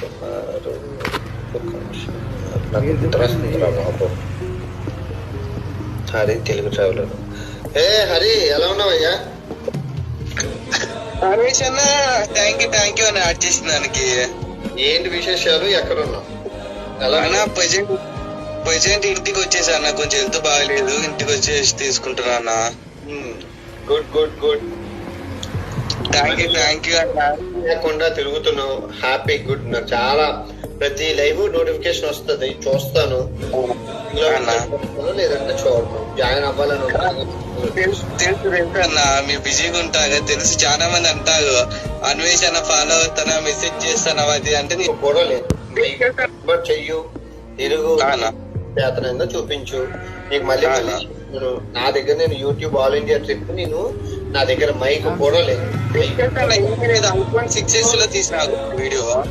కుమారు ఒక్క నిమిషం. నాకు ఇంట్రెస్ట్ ఉందిరా బాబు. హరి తెలుగు ట్రావెలర్. హరి ఎలా ఉన్నావయ్యా? రమేష్ అన్న థ్యాంక్ యూ అని యాడ్ చేసిన దానికి. ఏంటి విశేషాలు? ఎక్కడ ఉన్నావు? ఎలా అన్న ప్రజెంట్ ఇంటికి వచ్చేసా అన్న, కొంచెం హెల్త్ బాగలేదు, ఇంటికి వచ్చేసి తీసుకుంటున్నా అన్న. Good good good. Thank you అన్న. లేకుండా తిరుగుతున్నావు, హ్యాపీ, గుడ్. నాకు చాలా ప్రతి లైవ్ నోటిఫికేషన్ వస్తుంది, చూస్తాను. లేదంటే చూడను. జాయిన్ అవ్వాలని తెలుసు అన్న, మీరు బిజీగా ఉంటారు తెలుసు. చాలా మంది అంటారు అన్వేషణ ఫాలో అవుతానా, మెసేజ్ చేస్తానా అది అంటే కూడా లేదు. చెయ్యు, తిరుగు, అన్న చేతనంగా చూపించు. నీకు మళ్ళీ నేను నా దగ్గర నేను యూట్యూబ్ ఆల్ ఇండియా ట్రిప్ నేను నా దగ్గర మైక్ కూడా లేదు. ఐఫోన్ 6s లో తీసిన వీడియో.